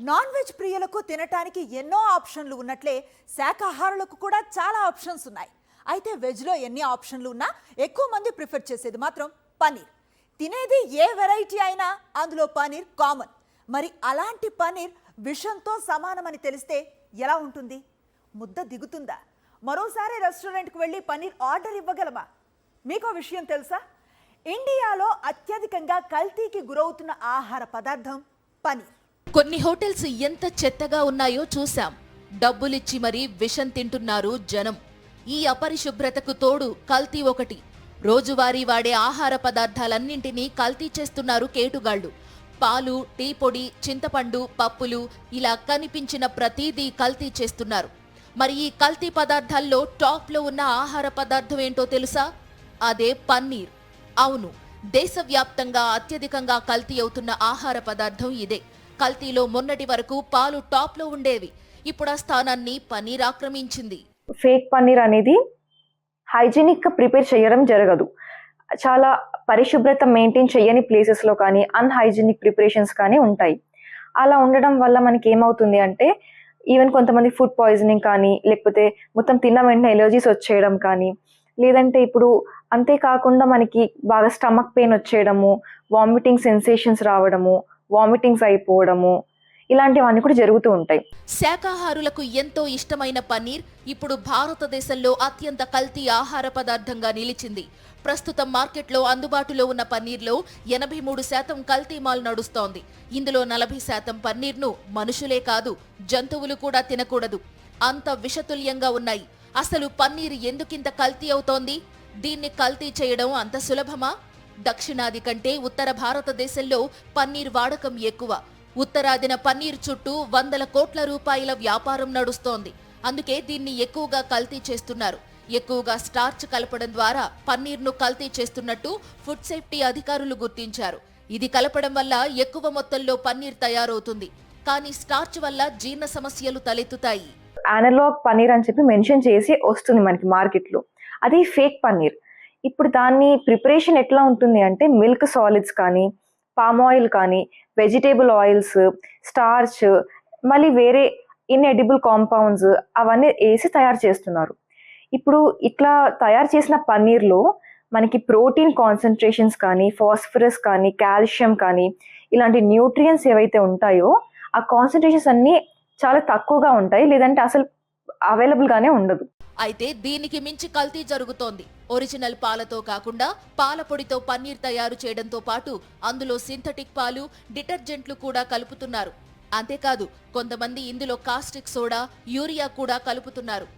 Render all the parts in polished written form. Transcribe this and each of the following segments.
Non veg ప్రియులకు తినటానికి ఎన్నో ఆప్షన్లు ఉన్నట్లే శాకాహారులకు కూడా చాలా ఆప్షన్స్ ఉన్నాయి. అయితే వెజ్లో ఎన్ని ఆప్షన్లు ఉన్నా ఎక్కువ మంది ప్రిఫర్ చేసేది మాత్రం పన్నీర్. తినేది ఏ వెరైటీ అయినా అందులో పన్నీర్ కామన్. మరి అలాంటి పన్నీర్ విషంతో సమానమని తెలిస్తే ఎలా ఉంటుంది? ముద్ద దిగుతుందా? మరోసారి రెస్టారెంట్కి వెళ్ళి పన్నీర్ ఆర్డర్ ఇవ్వగలమా? మీకో విషయం తెలుసా? ఇండియాలో అత్యధికంగా కల్తీకి గురవుతున్న ఆహార పదార్థం పన్నీర్. కొన్ని హోటల్స్ ఎంత చెత్తగా ఉన్నాయో చూశాం. డబ్బులిచ్చి మరీ విషం తింటున్నారు జనం. ఈ అపరిశుభ్రతకు తోడు కల్తీ ఒకటి. రోజువారీ వాడే ఆహార పదార్థాలన్నింటినీ కల్తీ చేస్తున్నారు కేటుగాళ్లు. పాలు, టీ పొడి, చింతపండు, పప్పులు ఇలా కనిపించిన ప్రతీదీ కల్తీ చేస్తున్నారు. మరి ఈ కల్తీ పదార్థాల్లో టాప్లో ఉన్న ఆహార పదార్థం ఏంటో తెలుసా? అదే పన్నీర్. అవును, దేశవ్యాప్తంగా అత్యధికంగా కల్తీ అవుతున్న ఆహార పదార్థం ఇదే. కల్తీలో మొన్నటి వరకు పాలు టాప్లో ఉండేవి. ఇప్పుడు ఆ స్థానాన్ని పన్నీర్ ఆక్రమించింది. ఫేక్ పన్నీర్ అనేది హైజీనిక్గా ప్రిపేర్ చేయడం జరగదు. చాలా పరిశుభ్రత మెయింటైన్ చేయని ప్లేసెస్లో కానీ అన్హైజీనిక్ ప్రిపరేషన్స్ కానీ ఉంటాయి. అలా ఉండడం వల్ల మనకి ఏమవుతుంది అంటే ఈవెన్ కొంతమంది ఫుడ్ పాయిజనింగ్ కానీ లేకపోతే మొత్తం తిన్న వెంటనే ఎలర్జీస్ వచ్చేయడం కానీ, లేదంటే ఇప్పుడు అంతేకాకుండా మనకి బాగా స్టమక్ పెయిన్ వచ్చేయడము, వామిటింగ్ సెన్సేషన్స్ రావడము, వామిటింగ్స్ అయిపోవడము, ఇలాంటివన్నీ కూడా జరుగుతూ ఉంటాయి. శాకాహారులకు ఎంతో ఇష్టమైన పన్నీర్ ఇప్పుడు భారతదేశంలో అత్యంత కల్తీ ఆహార పదార్థంగా నిలిచింది. ప్రస్తుతం మార్కెట్లో అందుబాటులో ఉన్న పన్నీర్లో 83% కల్తీ మాల్ నడుస్తోంది. ఇందులో 40% పన్నీర్ను మనుషులే కాదు, జంతువులు కూడా తినకూడదు. అంత విషతుల్యంగా ఉన్నాయి. అసలు పన్నీర్ ఎందుకింత కల్తీ అవుతోంది? దీన్ని కల్తీ చేయడం అంత సులభమా? దక్షిణాది కంటే ఉత్తర భారతదేశంలో పన్నీర్ వాడకం ఎక్కువ. ఉత్తరాదిన పన్నీర్ చుట్టూ 100 కోట్ల రూపాయల వ్యాపారం నడుస్తోంది. అందుకే దీన్ని ఎక్కువగా కల్తీ చేస్తున్నారు. ఎక్కువగా స్టార్చ్ కలపడం ద్వారా పన్నీర్ను కల్తీ చేస్తున్నట్టు ఫుడ్ సేఫ్టీ అధికారులు గుర్తించారు. ఇది కలపడం వల్ల ఎక్కువ మొత్తంలో పన్నీర్ తయారవుతుంది. కానీ స్టార్చ్ వల్ల జీర్ణ సమస్యలు తలెత్తుతాయి. అనలాగ్ పన్నీర్ అని చెప్పి మెన్షన్ చేసి వస్తుంది మనకి మార్కెట్లో. అది ఫేక్ పన్నీర్. ఇప్పుడు దాన్ని ప్రిపరేషన్ ఎట్లా ఉంటుంది అంటే మిల్క్ సాలిడ్స్ కానీ, పామ్ ఆయిల్ కానీ, వెజిటేబుల్ ఆయిల్స్, స్టార్చ్, మళ్ళీ వేరే ఇన్ఎడిబుల్ కాంపౌండ్స్ అవన్నీ వేసి తయారు చేస్తున్నారు. ఇప్పుడు ఇట్లా తయారు చేసిన పన్నీర్లో మనకి ప్రోటీన్ కాన్సన్ట్రేషన్స్ కానీ, ఫాస్ఫరస్ కానీ, కాల్షియం కానీ, ఇలాంటి న్యూట్రియంట్స్ ఏవైతే ఉంటాయో ఆ కాన్సన్ట్రేషన్స్ అన్నీ చాలా తక్కువగా ఉంటాయి, లేదంటే అసలు అవైలబుల్గానే ఉండదు. అయితే దీనికి మించి కల్తీ జరుగుతోంది. ఒరిజినల్ పాలతో కాకుండా పాల పొడితో పన్నీర్ తయారు చేయడంతో పాటు అందులో సింథటిక్ పాలు, డిటర్జెంట్లు కూడా కలుపుతున్నారు. అంతేకాదు కొంతమంది ఇందులో కాస్టిక్ సోడా, యూరియా కూడా కలుపుతున్నారు.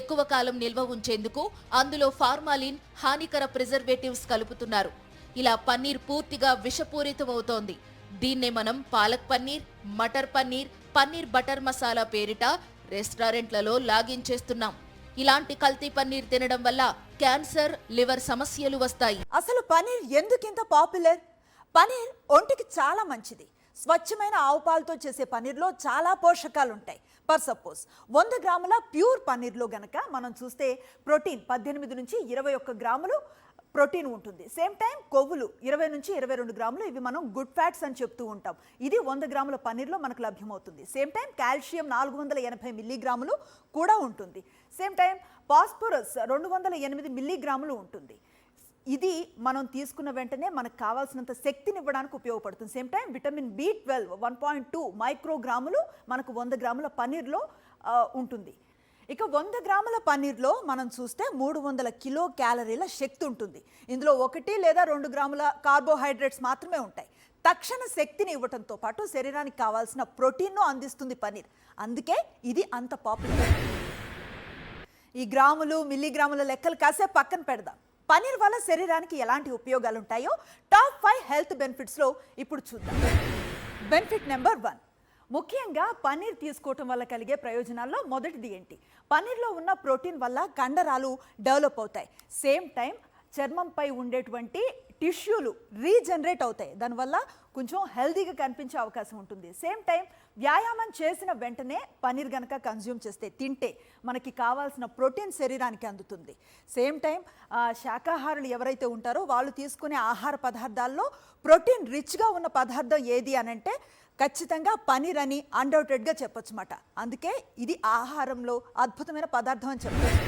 ఎక్కువ కాలం నిల్వ ఉంచేందుకు అందులో ఫార్మాలిన్, హానికర ప్రిజర్వేటివ్స్ కలుపుతున్నారు. ఇలా పన్నీర్ పూర్తిగా విషపూరితమవుతోంది. దీన్నే మనం పాలక్ పన్నీర్, మటర్ పన్నీర్, పన్నీర్ బటర్ మసాలా పేరిట రెస్టారెంట్లలో లాగించేస్తున్నాం. ఇలాంటి కల్తీ పన్నీర్ తినడం వల్ల క్యాన్సర్, లివర్ సమస్యలు వస్తాయి. అసలు పన్నీర్ ఎందుకింత పాపులర్? పన్నీర్ ఒంటికి చాలా మంచిది. స్వచ్ఛమైన ఆవు పాలతో చేసే పన్నీర్లో చాలా పోషకాలు ఉంటాయి. పర్ సపోజ్ 100 గ్రాముల ప్యూర్ పన్నీర్లో గనక మనం చూస్తే ప్రోటీన్ 18 నుంచి 21 గ్రాములు ప్రోటీన్ ఉంటుంది. సేమ్ టైం కొవ్వులు 20 నుంచి 22 గ్రాములు, ఇవి మనం గుడ్ ఫ్యాట్స్ అని చెప్తూ ఉంటాం. ఇది 100 గ్రాముల పన్నీర్లో మనకు లభ్యమవుతుంది. సేమ్ టైం కాల్షియం 480 మిల్లీగ్రాములు కూడా ఉంటుంది. సేమ్ టైం ఫాస్ఫరస్ 208 మిల్లీగ్రాములు ఉంటుంది. ఇది మనం తీసుకున్న వెంటనే మనకు కావాల్సినంత శక్తిని ఇవ్వడానికి ఉపయోగపడుతుంది. సేమ్ టైం విటమిన్ B12 1.2 మైక్రోగ్రాములు మనకు 100 గ్రాముల పన్నీర్లో ఉంటుంది. ఇక 100 గ్రాముల పన్నీర్లో మనం చూస్తే 300 కిలో క్యాలరీల శక్తి ఉంటుంది. ఇందులో 1 లేదా 2 గ్రాముల కార్బోహైడ్రేట్స్ మాత్రమే ఉంటాయి. తక్షణ శక్తిని ఇవ్వడంతో పాటు శరీరానికి కావాల్సిన ప్రోటీన్ను అందిస్తుంది పన్నీర్. అందుకే ఇది అంత పాపులర్. ఈ గ్రాములు, మిల్లీగ్రాముల లెక్కలు కాసేపు పక్కన పెడదాం. పన్నీర్ వల్ల శరీరానికి ఎలాంటి ఉపయోగాలు ఉంటాయో టాప్ 5 హెల్త్ బెనిఫిట్స్లో ఇప్పుడు చూద్దాం. బెనిఫిట్ నెంబర్ 1, ముఖ్యంగా పన్నీర్ తీసుకోవటం వల్ల కలిగే ప్రయోజనాల్లో మొదటిది ఏంటి? పన్నీర్లో ఉన్న ప్రోటీన్ వల్ల కండరాలు డెవలప్ అవుతాయి. సేమ్ టైం చర్మంపై ఉండేటువంటి టిష్యూలు రీజనరేట్ అవుతాయి. దానివల్ల కొంచెం హెల్తీగా కనిపించే అవకాశం ఉంటుంది. సేమ్ టైం వ్యాయామం చేసిన వెంటనే పన్నీర్ కనుక కన్జ్యూమ్ చేస్తే, తింటే మనకి కావాల్సిన ప్రోటీన్ శరీరానికి అందుతుంది. సేమ్ టైం శాకాహారులు ఎవరైతే ఉంటారో వాళ్ళు తీసుకునే ఆహార పదార్థాల్లో ప్రోటీన్ రిచ్గా ఉన్న పదార్థం ఏది అనంటే ఖచ్చితంగా పనీర్ అని అన్డౌటెడ్గా చెప్పొచ్చు. అందుకే ఇది ఆహారంలో అద్భుతమైన పదార్థం అని చెప్పచ్చు.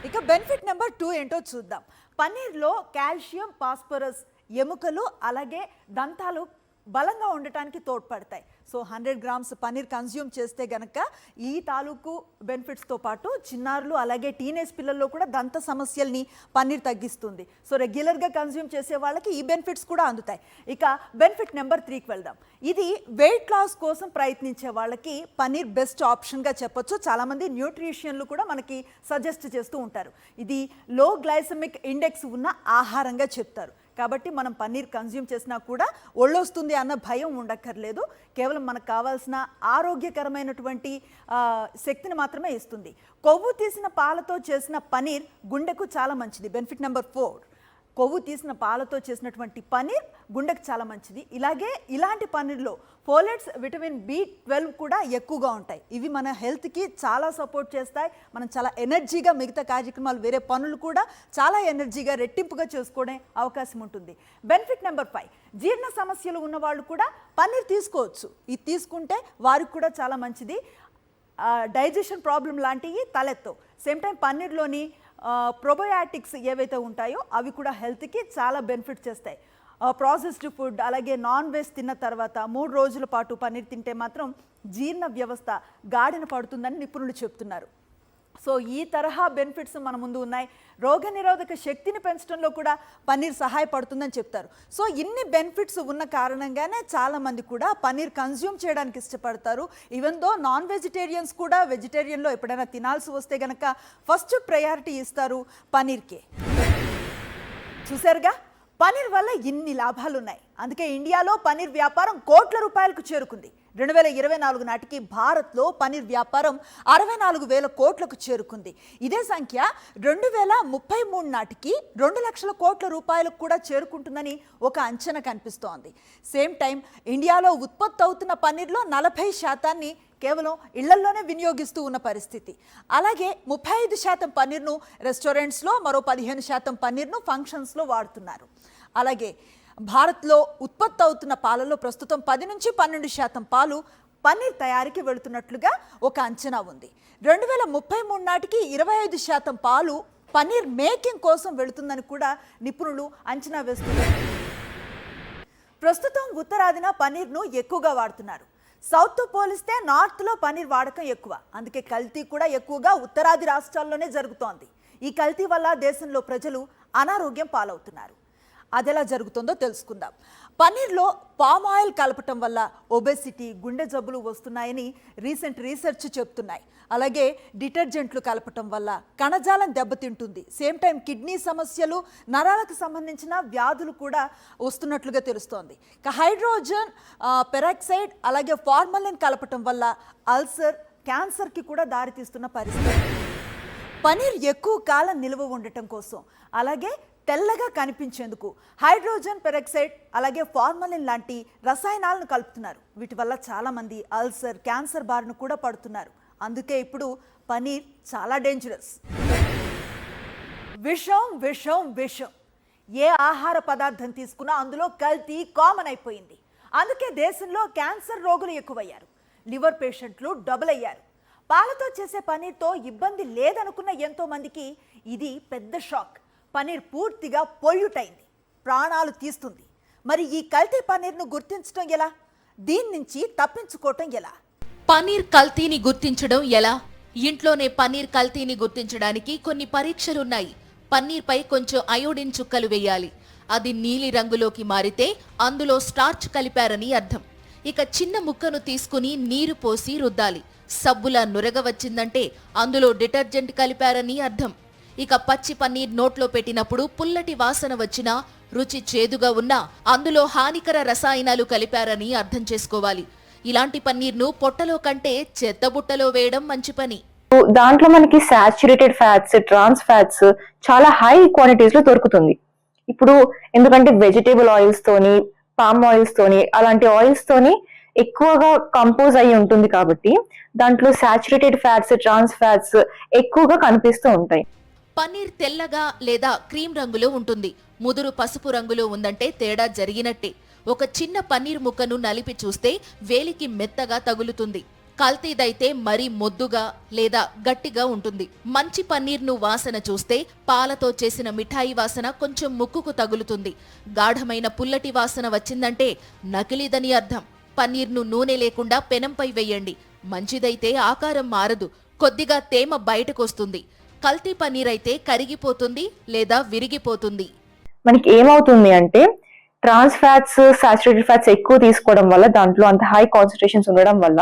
ఇక బెనిఫిట్ నెంబర్ 2 ఏంటో చూద్దాం. పన్నీర్లో కాల్షియం, ఫాస్ఫరస్ ఎముకలు అలాగే దంతాలు బలంగా ఉండటానికి తోడ్పడతాయి. సో 100 గ్రామ్స్ పన్నీర్ కన్జ్యూమ్ చేస్తే గనక ఈ తాలూకు బెనిఫిట్స్తో పాటు చిన్నారులు అలాగే టీనేజ్ పిల్లల్లో కూడా దంత సమస్యల్ని పన్నీర్ తగ్గిస్తుంది. సో రెగ్యులర్గా కన్జ్యూమ్ చేసే వాళ్ళకి ఈ బెనిఫిట్స్ కూడా అందుతాయి. ఇక బెనిఫిట్ నెంబర్ 3కి వెళ్దాం. ఇది వెయిట్ లాస్ కోసం ప్రయత్నించే వాళ్ళకి పన్నీర్ బెస్ట్ ఆప్షన్గా చెప్పొచ్చు. చాలామంది న్యూట్రిషియన్లు కూడా మనకి సజెస్ట్ చేస్తూ ఉంటారు. ఇది లో గ్లైసమిక్ ఇండెక్స్ ఉన్న ఆహారంగా చెప్తారు. కాబట్టి మనం పన్నీర్ కన్జ్యూమ్ చేసినా కూడా ఒళ్ళొస్తుంది అన్న భయం ఉండక్కర్లేదు. కేవలం మనకు కావాల్సిన ఆరోగ్యకరమైనటువంటి శక్తిని మాత్రమే ఇస్తుంది. కొవ్వు తీసిన పాలతో చేసిన పన్నీర్ గుండెకు చాలా మంచిది. బెనిఫిట్ నెంబర్ 4, కొవ్వు తీసిన పాలతో చేసినటువంటి పన్నీర్ గుండెకు చాలా మంచిది. ఇలాంటి పన్నీర్లో ఫోలేట్స్, విటమిన్ B12 కూడా ఎక్కువగా ఉంటాయి. ఇవి మన హెల్త్కి చాలా సపోర్ట్ చేస్తాయి. మనం చాలా ఎనర్జీగా మిగతా కార్యక్రమాలు, వేరే పనులు కూడా చాలా ఎనర్జీగా రెట్టింపుగా చేసుకోవడం అవకాశం ఉంటుంది. బెనిఫిట్ నెంబర్ 5, జీర్ణ సమస్యలు ఉన్న వాళ్ళు కూడా పన్నీర్ తీసుకోవచ్చు. ఇది తీసుకుంటే వారికి కూడా చాలా మంచిది. డైజెషన్ ప్రాబ్లం లాంటివి తలెత్తవు. సేమ్ టైం పన్నీర్లోని ప్రోబయాటిక్స్ ఏవైతే ఉంటాయో అవి కూడా హెల్త్కి చాలా బెనిఫిట్ చేస్తాయి. ప్రాసెస్డ్ ఫుడ్ అలాగే నాన్ వెజ్ తిన్న తర్వాత 3 రోజుల పాటు పన్నీర్ తింటే మాత్రం జీర్ణ వ్యవస్థ గాడిన పడుతుందని నిపుణులు చెప్తున్నారు. సో ఈ తరహా బెనిఫిట్స్ మన ముందు ఉన్నాయి. రోగనిరోధక శక్తిని పెంచడంలో కూడా పన్నీర్ సహాయపడుతుందని చెప్తారు. సో ఇన్ని బెనిఫిట్స్ ఉన్న కారణంగానే చాలామంది కూడా పన్నీర్ కన్జ్యూమ్ చేయడానికి ఇష్టపడతారు. ఈవెన్ దో నాన్ వెజిటేరియన్స్ కూడా వెజిటేరియన్లో ఎప్పుడైనా తినాల్సి వస్తే కనుక ఫస్ట్ ప్రయారిటీ ఇస్తారు పన్నీర్కే. చూసారుగా, పన్నీర్ వల్ల ఇన్ని లాభాలు ఉన్నాయి. అందుకే ఇండియాలో పన్నీర్ వ్యాపారం కోట్ల రూపాయలకు చేరుకుంది. 2024 నాటికి భారత్లో పన్నీర్ వ్యాపారం 64,000 కోట్లకు చేరుకుంది. ఇదే సంఖ్య 2033 నాటికి 2 లక్షల కోట్ల రూపాయలకు కూడా చేరుకుంటుందని ఒక అంచనా కనిపిస్తోంది. సేమ్ టైం ఇండియాలో ఉత్పత్తి అవుతున్న పన్నీర్లో 40% కేవలం ఇళ్లల్లోనే వినియోగిస్తూ ఉన్న పరిస్థితి. అలాగే 35% పన్నీర్ను రెస్టారెంట్స్లో, మరో 15% పన్నీర్ను ఫంక్షన్స్లో వాడుతున్నారు. అలాగే భారత్లో ఉత్పత్తి అవుతున్న పాలలో ప్రస్తుతం 10 నుంచి 12% పాలు పన్నీర్ తయారీకి వెళుతున్నట్లుగా ఒక అంచనా ఉంది. 2033 నాటికి 25% పాలు పన్నీర్ మేకింగ్ కోసం వెళుతుందని కూడా నిపుణులు అంచనా వేస్తున్నారు. ప్రస్తుతం ఉత్తరాదిన పన్నీర్ను ఎక్కువగా వాడుతున్నారు. సౌత్తో పోలిస్తే నార్త్లో పన్నీర్ వాడకం ఎక్కువ. అందుకే కల్తీ కూడా ఎక్కువగా ఉత్తరాది రాష్ట్రాల్లోనే జరుగుతోంది. ఈ కల్తీ వల్ల దేశంలో ప్రజలు అనారోగ్యం పాలవుతున్నారు. అదెలా జరుగుతుందో తెలుసుకుందాం. పన్నీర్లో పామ్ ఆయిల్ కలపటం వల్ల ఒబెసిటీ, గుండె జబ్బులు వస్తున్నాయని రీసెంట్ రీసెర్చ్ చెప్తున్నాయి. అలాగే డిటర్జెంట్లు కలపటం వల్ల కణజాలం దెబ్బతింటుంది. సేమ్ టైం కిడ్నీ సమస్యలు, నరాలకు సంబంధించిన వ్యాధులు కూడా వస్తున్నట్లుగా తెలుస్తోంది. హైడ్రోజన్ పెరాక్సైడ్ అలాగే ఫార్మలిన్ కలపటం వల్ల అల్సర్, క్యాన్సర్కి కూడా దారితీస్తున్న పరిస్థితి. పన్నీర్ ఎక్కువ కాలం నిల్వ ఉండటం కోసం అలాగే తెల్లగా కనిపించేందుకు హైడ్రోజన్ పెరాక్సైడ్ అలాగే ఫార్మలిన్ లాంటి రసాయనాలను కలుపుతున్నారు. వీటి వల్ల చాలామంది అల్సర్, క్యాన్సర్ బారిన కూడా పడుతున్నారు. అందుకే ఇప్పుడు పన్నీర్ చాలా డేంజరస్. విషం విషం విషం. ఏ ఆహార పదార్థం తీసుకున్నా అందులో కల్తీ కామన్ అయిపోయింది. అందుకే దేశంలో క్యాన్సర్ రోగులు ఎక్కువయ్యారు. లివర్ పేషెంట్లు డబుల్ అయ్యారు. పాలతో చేసే పన్నీర్తో ఇబ్బంది లేదనుకున్న ఎంతో మందికి ఇది పెద్ద షాక్. పన్నీర్ పూర్తిగా పొల్యూట్ అయింది, ప్రాణాలు తీస్తుంది. మరి ఈ కల్తీ పన్నీర్ను గుర్తించడం ఎలా? దీని నుంచి తప్పించుకోవటం ఎలా? పన్నీర్ కల్తీని గుర్తించడం ఎలా? ఇంట్లోనే పన్నీర్ కల్తీని గుర్తించడానికి కొన్ని పరీక్షలున్నాయి. పన్నీర్పై కొంచెం అయోడిన్ చుక్కలు వేయాలి. అది నీలి రంగులోకి మారితే అందులో స్టార్చ్ కలిపారని అర్థం. ఇక చిన్న ముక్కను తీసుకుని నీరు పోసి రుద్దాలి. సబ్బులా నురగ వచ్చిందంటే అందులో డిటర్జెంట్ కలిపారని అర్థం. ఇక పచ్చి పన్నీర్ నోట్లో పెట్టినప్పుడు పుల్లటి వాసన వచ్చినా, రుచి చేదుగా ఉన్నా అందులో హానికర రసాయనాలు కలిపారని అర్థం చేసుకోవాలి. ఇలాంటి పన్నీర్ను పొట్టలో కంటే చెత్తబుట్టలో వేయడం మంచి పని. దాంట్లో మనకి సాచురేటెడ్ ఫ్యాట్స్, ట్రాన్స్ ఫ్యాట్స్ చాలా హై క్వాంటిటీస్ లో దొరుకుతుంది. ఇప్పుడు ఎందుకంటే వెజిటేబుల్ ఆయిల్స్ తోని, పామ్ ఆయిల్స్ తోని, అలాంటి ఆయిల్స్ తోని ఎక్కువగా కంపోజ్ అయి ఉంటుంది కాబట్టి దాంట్లో సాచురేటెడ్ ఫ్యాట్స్, ట్రాన్స్ ఫ్యాట్స్ ఎక్కువగా కనిపిస్తూ ఉంటాయి. పన్నీర్ తెల్లగా లేదా క్రీమ్ రంగులో ఉంటుంది. ముదురు పసుపు రంగులో ఉందంటే తేడా జరిగినట్టే. ఒక చిన్న పన్నీర్ ముక్కను నలిపి చూస్తే వేలికి మెత్తగా తగులుతుంది. కల్తీదైతే మరీ మొద్దుగా లేదా గట్టిగా ఉంటుంది. మంచి పన్నీర్ను వాసన చూస్తే పాలతో చేసిన మిఠాయి వాసన కొంచెం ముక్కుకు తగులుతుంది. గాఢమైన పుల్లటి వాసన వచ్చిందంటే నకిలీదని అర్థం. పన్నీర్ను నూనె లేకుండా పెనంపై వేయండి. మంచిదైతే ఆకారం మారదు, కొద్దిగా తేమ బయటకొస్తుంది. కల్తీ పన్నీర్ అయితే కరిగిపోతుంది లేదా విరిగిపోతుంది. మనకి ఏమవుతుంది అంటే ట్రాన్స్ ఫ్యాట్స్, సాచురేటెడ్ ఫ్యాట్స్ ఎక్కువ తీసుకోవడం వల్ల, దాంట్లో అంత హై కాన్సన్ట్రేషన్స్ ఉండడం వల్ల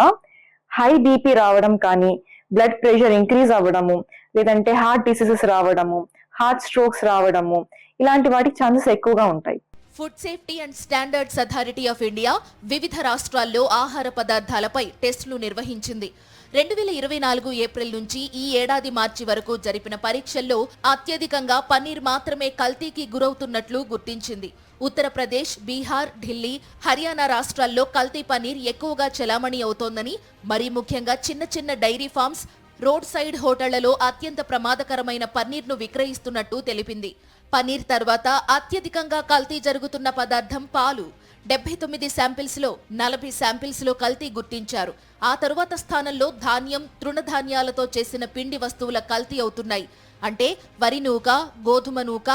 హై బీపీ రావడం కానీ, బ్లడ్ ప్రెషర్ ఇంక్రీజ్ అవ్వడము, లేదంటే హార్ట్ డిసీజెస్ రావడము, హార్ట్ స్ట్రోక్స్ రావడము, ఇలాంటి వాటికి ఛాన్సెస్ ఎక్కువగా ఉంటాయి. Food safety and standards authority of India వివిధ రాష్ట్రాల్లో ఆహార పదార్థాలపై టెస్టులు నిర్వహించింది. 2024 ఏప్రిల్ నుంచి ఈ ఏడాది మార్చి వరకు జరిపిన పరీక్షల్లో అత్యధికంగా పన్నీర్ మాత్రమే కల్తీకి గురవుతున్నట్లు గుర్తించింది. ఉత్తరప్రదేశ్, బీహార్, ఢిల్లీ, హర్యానా రాష్ట్రాల్లో కల్తీ పన్నీర్ ఎక్కువగా చలామణి అవుతోందని, మరీ ముఖ్యంగా చిన్న చిన్న డైరీ ఫార్మ్స్, రోడ్ సైడ్ హోటళ్లలో అత్యంత ప్రమాదకరమైన పన్నీర్ను విక్రయిస్తున్నట్టు తెలిపింది. పన్నీర్ తర్వాత అత్యధికంగా కల్తీ జరుగుతున్న పదార్థం పాలు. 79 శాంపిల్స్లో 40 శాంపిల్స్లో కల్తీ గుర్తించారు. ఆ తరువాత స్థానంలో ధాన్యం, తృణధాన్యాలతో చేసిన పిండి వస్తువుల కల్తీ అవుతున్నాయి. అంటే వరి నూక, గోధుమ నూక,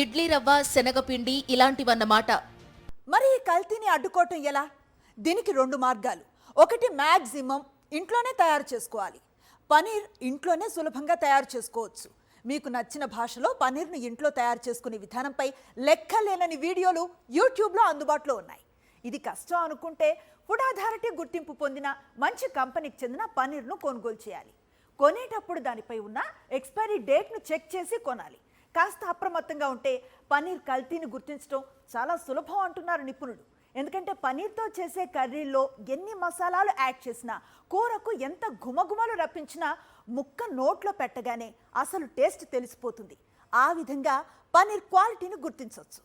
ఇడ్లీ రవ్వ, శనగపిండి ఇలాంటివన్నమాట. మరి ఈ కల్తీని అడ్డుకోవటం ఎలా? దీనికి 2 మార్గాలు. ఒకటి, మ్యాక్సిమం ఇంట్లోనే తయారు చేసుకోవాలి. పనీర్ ఇంట్లోనే సులభంగా తయారు చేసుకోవచ్చు. మీకు నచ్చిన భాషలో పనీర్ను ఇంట్లో తయారు చేసుకునే విధానంపై లెక్కలేనని వీడియోలు యూట్యూబ్లో అందుబాటులో ఉన్నాయి. ఇది కష్టం అనుకుంటే ఫుడ్ అథారిటీ గుర్తింపు పొందిన మంచి కంపెనీకి చెందిన పనీర్ను కొనుగోలు చేయాలి. కొనేటప్పుడు దానిపై ఉన్న ఎక్స్పైరీ డేట్ను చెక్ చేసి కొనాలి. కాస్త అప్రమత్తంగా ఉంటే పనీర్ కల్తీని గుర్తించడం చాలా సులభం అంటున్నారు నిపుణులు. ఎందుకంటే పనీర్తో చేసే కర్రీల్లో ఎన్ని మసాలాలు యాడ్ చేసినా, కూరకు ఎంత గుమగుమలు రప్పించినా ముక్క నోట్లో పెట్టగానే అసలు టేస్ట్ తెలిసిపోతుంది. ఆ విధంగా పనీర్ క్వాలిటీని గుర్తించవచ్చు.